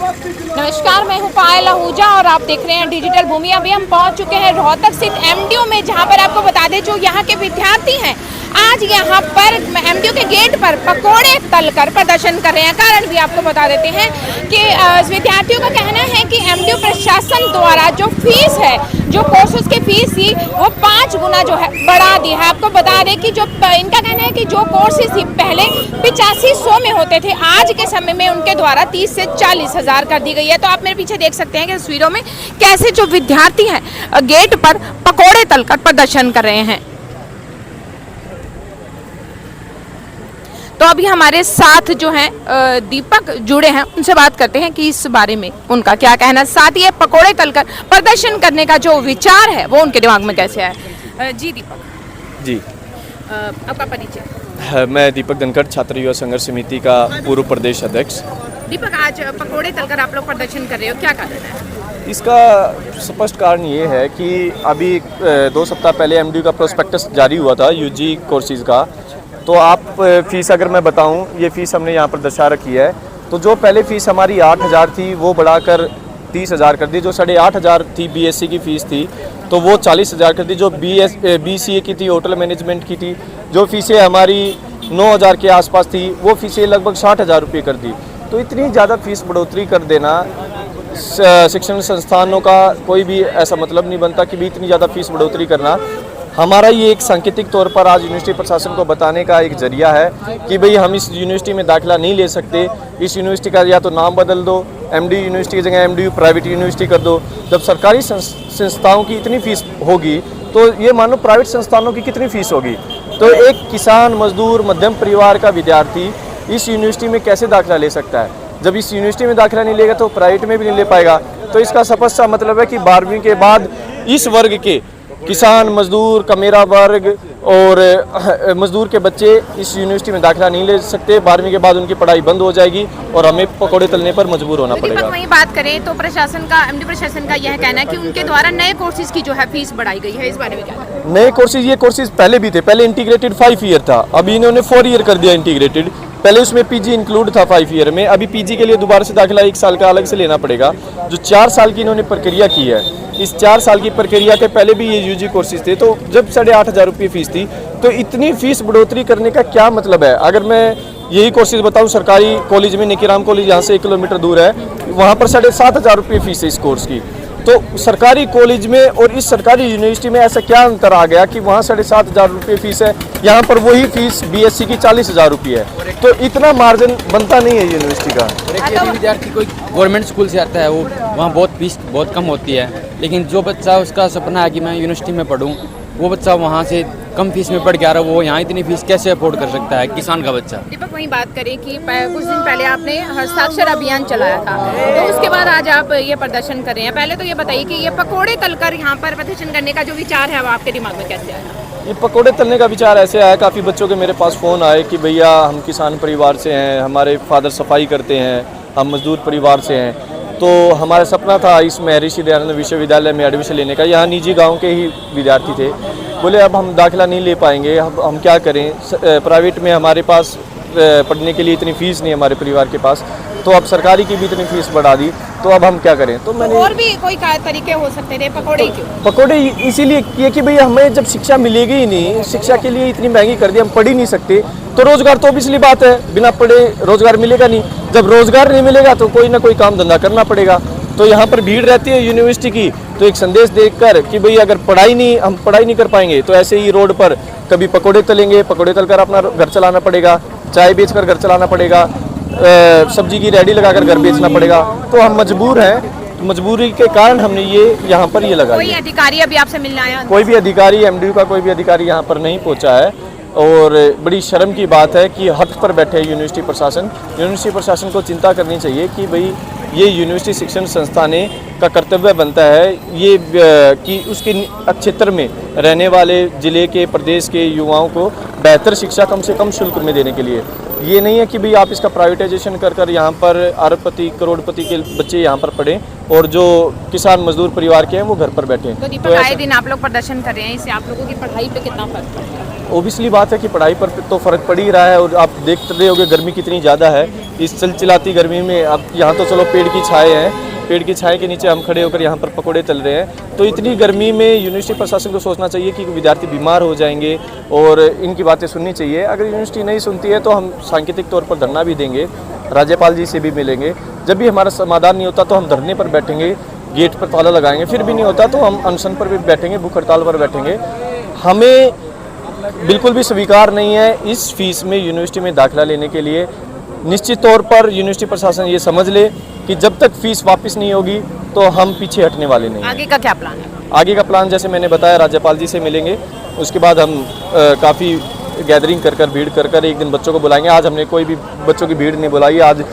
नमस्कार, मैं हूं पायल आहूजा और आप देख रहे हैं डिजिटल भूमि। अभी हम पहुंच चुके हैं रोहतक स्थित एमडीयू में, जहां पर आपको बता दें जो यहां के विद्यार्थी हैं आज यहां पर एमडीयू के गेट पर पकोड़े तलकर प्रदर्शन कर रहे हैं। कारण भी आपको बता देते हैं कि विद्यार्थियों का कहना है कि एमडीयू प्रशासन द्वारा जो फीस है, जो कोर्सेज की फीस थी वो 5 गुना जो है बढ़ा दी है। आपको बता दें कि जो इनका कहना है कि जो कोर्सेज थी पहले 8500 में होते थे, आज के समय में उनके द्वारा 30 से 40 हजार कर दी गई है। तो आप मेरे पीछे देख सकते हैं कि तस्वीरों में कैसे जो विद्यार्थी हैं गेट पर पकोड़े तलकर प्रदर्शन कर रहे हैं। तो अभी हमारे साथ जो हैं दीपक जुड़े हैं, उनसे बात करते हैं कि इस बारे में उनका क्या कहना है, साथ ही पकोड़े तलकर प्रदर्शन करने का जो विचार है वो उनके दिमाग में कैसे आया। जी दीपक जी, आपका परिचय। मैं दीपक धनखड़, छात्र युवा संघर्ष समिति का पूर्व प्रदेश अध्यक्ष। दीपक, आज पकोड़े तलकर आप लोग प्रदर्शन कर रहे हो, क्या कारण है? इसका स्पष्ट कारण ये है कि अभी 2 सप्ताह पहले एमडीयू का प्रोस्पेक्टस जारी हुआ था यूजी कोर्सेज का। तो आप फीस अगर मैं बताऊं, ये फ़ीस हमने यहाँ पर दर्शा रखी है। तो जो पहले फ़ीस हमारी 8000 थी वो बढ़ाकर 30,000 कर दी। जो 8500 थी बीएससी की फ़ीस थी तो वो 40,000 कर दी। जो बीसीए की थी, होटल मैनेजमेंट की थी, जो फ़ीसें हमारी 9000 के आसपास थी वो फ़ीसें लगभग 60,000 रुपये कर दी। तो इतनी ज़्यादा फ़ीस बढ़ोतरी कर देना, शिक्षण संस्थानों का कोई भी ऐसा मतलब नहीं बनता कि भी इतनी ज़्यादा फ़ीस बढ़ोतरी करना। हमारा ये एक सांकेतिक तौर पर आज यूनिवर्सिटी प्रशासन को बताने का एक जरिया है कि भाई हम इस यूनिवर्सिटी में दाखिला नहीं ले सकते। इस यूनिवर्सिटी का या तो नाम बदल दो, एमडी यूनिवर्सिटी की जगह एमडीयू प्राइवेट यूनिवर्सिटी कर दो। जब सरकारी संस्थाओं की इतनी फीस होगी तो ये मानो प्राइवेट संस्थानों की कितनी फीस होगी। तो एक किसान, मजदूर, मध्यम परिवार का विद्यार्थी इस यूनिवर्सिटी में कैसे दाखिला ले सकता है? जब इस यूनिवर्सिटी में दाखिला नहीं लेगा तो प्राइवेट में भी नहीं ले पाएगा। तो इसका स्पष्ट सा मतलब है कि 12वीं के बाद इस वर्ग के किसान, मजदूर का मेरा वर्ग और मजदूर के बच्चे इस यूनिवर्सिटी में दाखिला नहीं ले सकते। 12वीं के बाद उनकी पढ़ाई बंद हो जाएगी और हमें पकोड़े तलने पर मजबूर होना पड़ेगा। वहीं बात करें तो प्रशासन का, एमडी प्रशासन का यह कहना है कि उनके द्वारा नए कोर्सेज की जो है फीस बढ़ाई गई है। इस बारे में क्या? नए कोर्सेज, ये कोर्सेज पहले भी थे। पहले इंटीग्रेटेड 5 ईयर था, अभी इन्होंने 4 ईयर कर दिया इंटीग्रेटेड। पहले उसमें पीजी इंक्लूड था 5 ईयर में। अभी पीजी के लिए दोबारा से दाखिला 1 साल का अलग से लेना पड़ेगा। जो 4 साल की इन्होंने प्रक्रिया की है, इस 4 साल की प्रक्रिया के पहले भी ये यूजी कोर्सेज थे। तो जब 8500 रुपये फीस थी तो इतनी फीस बढ़ोतरी करने का क्या मतलब है? अगर मैं यही कोर्सेज बताऊं, सरकारी कॉलेज में निकीराम कॉलेज यहाँ से 1 किलोमीटर दूर है, वहाँ पर 7500 रुपये फीस है इस कोर्स की। तो सरकारी कॉलेज में और इस सरकारी यूनिवर्सिटी में ऐसा क्या अंतर आ गया कि वहाँ 7500 रुपये फीस है, यहाँ पर वही फीस बीएससी की 40,000 रुपये है। तो इतना मार्जिन बनता नहीं है यूनिवर्सिटी का। एक विद्यार्थी कोई गवर्नमेंट स्कूल से आता है, वो वहाँ बहुत फीस बहुत कम होती है, लेकिन जो बच्चा उसका सपना है कि मैं यूनिवर्सिटी में पढूं, वो बच्चा वहाँ से कम फीस में पढ़ के आ रहा है, वो यहाँ इतनी फीस कैसे अफोर्ड कर सकता है किसान का बच्चा? दीपक, वहीं बात करें कि कुछ दिन पहले आपने हस्ताक्षर अभियान चलाया था, तो उसके बाद आज आप ये प्रदर्शन कर रहे हैं। पहले तो ये बताइए कि ये पकोड़े तलकर यहाँ पर प्रदर्शन करने का जो विचार है वो आपके दिमाग में कैसे आया? ये पकोड़े तलने का विचार ऐसे आया, काफ़ी बच्चों के मेरे पास फ़ोन आए कि भैया हम किसान परिवार से हैं, हमारे फादर सफाई करते हैं, हम मजदूर परिवार से हैं। तो हमारा सपना था इस महर्षि दयानंद विश्वविद्यालय में एडमिशन लेने का। यहाँ निजी गांव के ही विद्यार्थी थे। बोले अब हम दाखिला नहीं ले पाएंगे, हम क्या करें? प्राइवेट में हमारे पास पढ़ने के लिए इतनी फ़ीस नहीं हमारे परिवार के पास, तो अब सरकारी की भी इतनी फ़ीस बढ़ा दी, तो अब हम क्या करें? तो मैंने और भी कोई तरीके हो सकते थे, पकोड़े क्यों? पकोड़े इसीलिए किए कि भाई हमें जब शिक्षा मिलेगी ही नहीं, शिक्षा के लिए इतनी महंगी कर दी, हम पढ़ ही नहीं सकते, तो रोजगार तो ऑब्वियसली बात है, बिना पढ़े रोजगार मिलेगा नहीं। जब रोजगार नहीं मिलेगा तो कोई ना कोई काम धंधा करना पड़ेगा। तो यहाँ पर भीड़ रहती है यूनिवर्सिटी की, तो एक संदेश देकर कि भाई अगर हम पढ़ाई नहीं कर पाएंगे तो ऐसे ही रोड पर कभी पकोड़े तलेंगे, पकोड़े तलकर अपना घर चलाना पड़ेगा, चाय बेचकर घर चलाना पड़ेगा, सब्जी की रेडी लगाकर घर बेचना पड़ेगा। तो हम मजबूर हैं, मजबूरी के कारण हमने ये यहाँ पर ये लगा। कोई अधिकारी अभी आपसे मिलने आया? कोई भी अधिकारी, एमडीयू का कोई भी अधिकारी यहाँ पर नहीं पहुँचा है। और बड़ी शर्म की बात है कि हक पर बैठे यूनिवर्सिटी प्रशासन। यूनिवर्सिटी प्रशासन को चिंता करनी चाहिए कि भाई ये यूनिवर्सिटी शिक्षण संस्थान का कर्तव्य बनता है ये कि उसके क्षेत्र में रहने वाले जिले के, प्रदेश के युवाओं को बेहतर शिक्षा कम से कम शुल्क में देने के लिए। ये नहीं है कि भाई आप इसका प्राइवेटाइजेशन कर यहाँ पर अरबपति, करोड़पति के बच्चे यहाँ पर पढ़ें और जो किसान मजदूर परिवार के हैं वो घर पर बैठे। तो दीपक, आए दिन आप लोग प्रदर्शन कर रहे हैं, इससे आप लोगों की पढ़ाई पे कितना फर्क पड़ता है? ओबियसली बात है कि पढ़ाई पर तो फ़र्क पड़ ही रहा है। और आप देखते रहे होगे गर्मी कितनी ज़्यादा है। इस चिलचिलाती गर्मी में अब यहाँ तो चलो पेड़ की छाए हैं, पेड़ की छाए के नीचे हम खड़े होकर यहाँ पर पकोड़े तल रहे हैं। तो इतनी गर्मी में यूनिवर्सिटी प्रशासन को सोचना चाहिए कि विद्यार्थी बीमार हो जाएंगे और इनकी बातें सुननी चाहिए। अगर यूनिवर्सिटी नहीं सुनती है तो हम सांकेतिक तौर पर धरना भी देंगे, राज्यपाल जी से भी मिलेंगे। जब भी हमारा समाधान नहीं होता तो हम धरने पर बैठेंगे, गेट पर ताला लगाएंगे। फिर भी नहीं होता तो हम अनशन पर भी बैठेंगे, भूख हड़ताल पर बैठेंगे। हमें बिल्कुल भी स्वीकार नहीं है इस फीस में यूनिवर्सिटी में दाखिला लेने के लिए। निश्चित तौर पर यूनिवर्सिटी प्रशासन ये समझ ले कि जब तक फीस वापस नहीं होगी तो हम पीछे हटने वाले नहीं। आगे का क्या प्लान है? आगे का प्लान जैसे मैंने बताया, राज्यपाल जी से मिलेंगे, उसके बाद हम काफ़ी गैदरिंग कर भीड़ कर एक दिन बच्चों को बुलाएंगे। आज हमने कोई भी बच्चों की भीड़ नहीं बुलाई। आज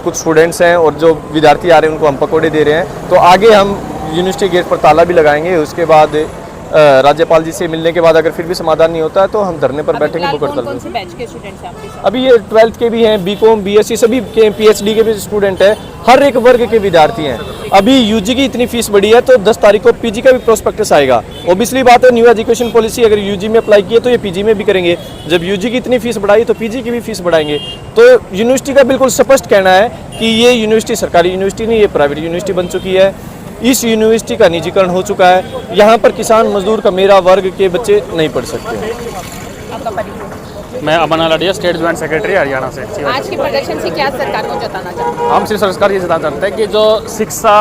कुछ स्टूडेंट्स हैं और जो विद्यार्थी आ रहे हैं उनको हम पकोड़े दे रहे हैं। तो आगे हम यूनिवर्सिटी गेट पर ताला भी लगाएंगे। उसके बाद राज्यपाल जी से मिलने के बाद अगर फिर भी समाधान नहीं होता है तो हम धरने पर बैठेंगे। कौन से बैच के स्टूडेंट्स हैं आपके साथ? अभी ये 12th के भी हैं, बीकॉम बीएससी सभी के, पीएचडी के भी स्टूडेंट हैं, हर एक वर्ग के विद्यार्थी हैं। अभी यूजी की इतनी फीस बढ़ी है तो 10 तारीख को पीजी का भी प्रोस्पेक्टस आएगा। ओबियसली बात है, न्यू एजुकेशन पॉलिसी अगर यूजी में अप्लाई की है तो ये पीजी में भी करेंगे। जब यूजी की इतनी फीस बढ़ाई तो पीजी की भी फीस बढ़ाएंगे। तो यूनिवर्सिटी का बिल्कुल स्पष्ट कहना है कि ये यूनिवर्सिटी सरकारी यूनिवर्सिटी नहीं, ये प्राइवेट यूनिवर्सिटी बन चुकी है। इस यूनिवर्सिटी का निजीकरण हो चुका है। यहाँ पर किसान मजदूर का मेरा वर्ग के बच्चे नहीं पढ़ सकते। आपका परिचय? मैं अमन आलाडिया, स्टेट ज्वाइंट सेक्रेटरी हरियाणा से। आज के प्रदर्शन से क्या सरकार को जताना चाहते हैं? हम सिर्फ सरकार ये जताना चाहते हैं कि जो शिक्षा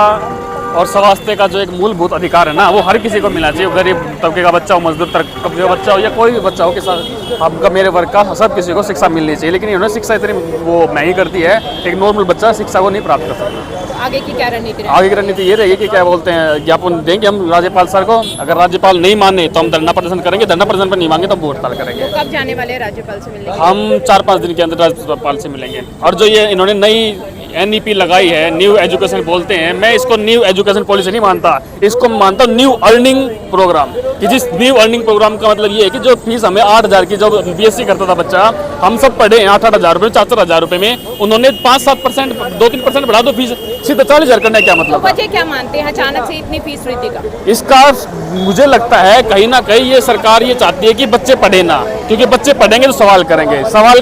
और स्वास्थ्य का जो एक मूलभूत अधिकार है ना, वो हर किसी को मिलना चाहिए। गरीब तबके का बच्चा हो, मजदूर तबके का बच्चा हो या कोई भी बच्चा हो, कि आपका मेरे वर्ग का सब किसी को शिक्षा मिलनी चाहिए। लेकिन इन्होंने शिक्षा इतनी वो महंगी कर दी है, एक नॉर्मल बच्चा शिक्षा को नहीं प्राप्त कर सकता। आगे की क्या रणनीति? आगे की रणनीति ये रहेगी कि क्या बोलते हैं, ज्ञापन देंगे हम राज्यपाल सर को। अगर राज्यपाल नहीं माने तो हम धरना प्रदर्शन करेंगे, धरना प्रदर्शन पर नहीं मांगे तो हम हड़ताल करेंगे। कब जाने वाले हैं राज्यपाल से मिलने? हम 4-5 दिन के अंदर राज्यपाल से मिलेंगे। और जो ये इन्होंने नई NEP लगाई है, न्यू एजुकेशन बोलते हैं, मैं इसको न्यू एजुकेशन पॉलिसी नहीं मानता, इसको मानता हूँ न्यू अर्निंग प्रोग्राम। कि जिस न्यू अर्निंग प्रोग्राम का मतलब ये है कि जो फीस हमें 8,000 की जब BSc करता था बच्चा, हम सब पढ़े 8,000 रुपये 4,000 रुपये में, उन्होंने 5-7%, 2-3% बढ़ा दो फीस, सीधे 40,000 करने क्या मतलब? तो वजह क्या मानते हैं अचानक से इतनी फीस वृद्धि का? इसका मुझे लगता है कहीं ना कहीं ये सरकार ये चाहती है कि बच्चे पढ़े ना, क्योंकि बच्चे पढ़ेंगे तो सवाल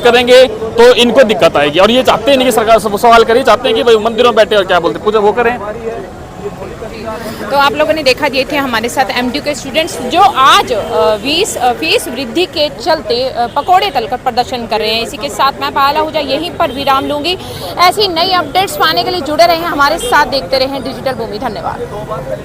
करेंगे तो इनको दिक्कत आएगी। और ये चाहते हैं नहीं कि सरकार सवाल करे, चाहते हैं कि भाई मंदिरों में बैठे और क्या बोलते पूजा वो करें। तो आप लोगों ने देखा, ये थे हमारे साथ MDU के स्टूडेंट्स जो आज फीस वृद्धि के चलते पकोड़े तलकर प्रदर्शन कर रहे हैं। इसी के साथ मैं पाला हो जाए यहीं पर विराम लूंगी। ऐसी नई अपडेट्स पाने के लिए जुड़े रहें हमारे साथ, देखते रहें डिजिटल भूमि। धन्यवाद।